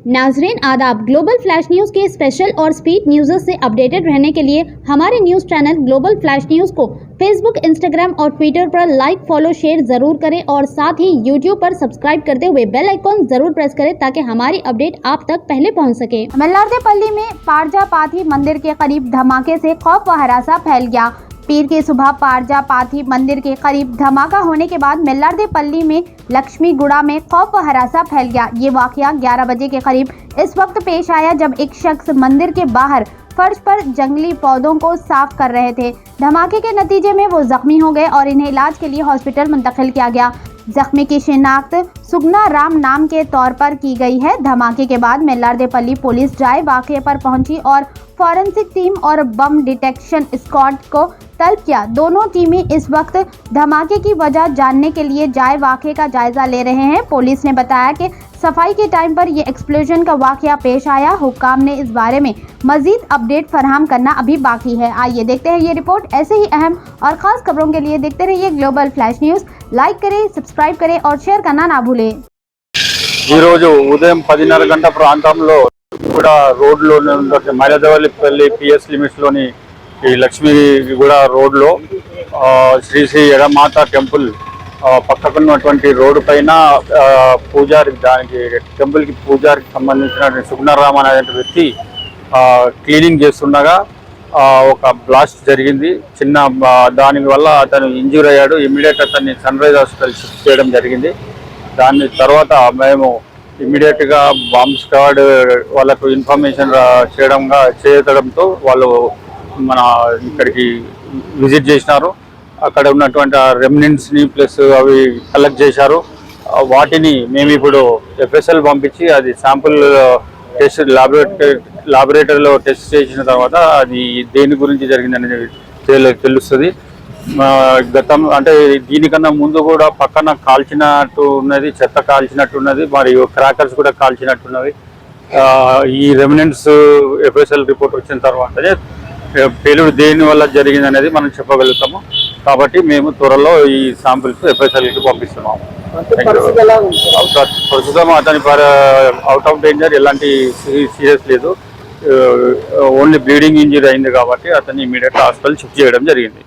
नाजरीन आदाब। Global flash news के स्पेशल और स्पीड न्यूज़ से अपडेटेड रहने के लिए हमारे news channel global flash news को फेसबुक, इंस्टाग्राम और ट्विटर पर लाइक, फॉलो, शेयर जरूर करें और साथ ही यूट्यूब पर सब्सक्राइब करते हुए बेल आइकॉन जरूर प्रेस करें ताकि हमारी अपडेट आप तक पहले पहुंच सके। मल्लारदेपल्ली में पारजापाथी मंदिर के करीब धमाके से खौफ व हरासा फैल गया। पीर की सुबह पारजापाथी मंदिर के करीब धमाका होने के बाद मल्लारदेपल्ली में लक्ष्मीगुड़ा में खौफ व हरासा फैल गया। ये वाकया 11 बजे के करीब इस वक्त पेश आया जब एक शख्स मंदिर के बाहर फर्श पर जंगली पौधों को साफ कर रहे थे। धमाके के नतीजे में वो जख्मी हो गए और इन्हें इलाज के लिए हॉस्पिटल मुंतकिल किया गया। जख्मी की शिनाख्त सुगना राम नाम के तौर पर की गई है। धमाके के बाद मल्लारदेपल्ली पुलिस जाए वाक़े पर पहुंची और फॉरेंसिक टीम और बम डिटेक्शन स्क्वाड को तलब किया। दोनों टीमें इस वक्त धमाके की वजह जानने के लिए जाए वाक़े का जायजा ले रहे हैं। पुलिस ने बताया कि सफाई के टाइम पर यह एक्सप्लोजन का वाक़या पेश आया। हुक्काम ने इस बारे में मजीद अपडेट फराहम करना अभी बाकी है। आइए देखते हैं ये रिपोर्ट। ऐसे ही अहम और ख़ास खबरों के लिए देखते रहिए ग्लोबल फ्लैश न्यूज़। लाइक करें, सब्सक्राइब करें और शेयर करना ना भूलें। उदయం 10:30 గంట ప్రాంతంలో కూడా రోడ్లో మైలదేవల్లిపల్లి పిఎస్ లిమిట్స్లోని ఈ లక్ష్మీగూడ రోడ్లో శ్రీ శ్రీ ఎడమాత టెంపుల్ పక్కకున్నటువంటి రోడ్డు పైన పూజారి దానికి టెంపుల్కి పూజారికి సంబంధించిన సుగ్నరామ్ అనే వ్యక్తి క్లీనింగ్ చేస్తుండగా ఒక బ్లాస్ట్ జరిగింది చిన్న. దాని వల్ల అతను ఇంజ్యూర్ అయ్యాడు. ఇమ్మీడియట్ అతన్ని సన్ రైజ్ హాస్పిటల్ షిఫ్ట్ చేయడం జరిగింది. దాని తర్వాత మేము ఇమ్మీడియట్గా బాంబ్ స్క్వాడ్ వాళ్ళకు ఇన్ఫర్మేషన్ చేయడంతో వాళ్ళు మన ఇక్కడికి విజిట్ చేసినారు. అక్కడ ఉన్నటువంటి రెమినెంట్స్ని ప్లస్ అవి కలెక్ట్ చేశారు. వాటిని మేము ఇప్పుడు FSL పంపించి అది శాంపుల్ టెస్ట్ లాబొరేటరీలో టెస్ట్ చేసిన తర్వాత అది దేని గురించి జరిగిందనేది తెలుస్తుంది. గతం అంటే దీనికన్నా ముందు కూడా పక్కన కాల్చినట్టు ఉన్నది, చెత్త కాల్చినట్టు ఉన్నది, మరియు క్రాకర్స్ కూడా కాల్చినట్టున్నది. ఈ రెమినెంట్స్ FSL రిపోర్ట్ వచ్చిన తర్వాతనే పేలుడు దేని వల్ల జరిగింది అనేది మనం చెప్పగలుగుతాము. కాబట్టి మేము త్వరలో ఈ శాంపిల్స్ FSLకి పంపిస్తున్నాము. ప్రస్తుతం అతని అవుట్ ఆఫ్ డేంజర్, ఎలాంటి సీరియస్ లేదు. ఓన్లీ బ్లీడింగ్ ఇంజరీ అయింది కాబట్టి అతన్ని ఇమీడియట్ హాస్పిటల్ షిఫ్ట్ చేయడం జరిగింది.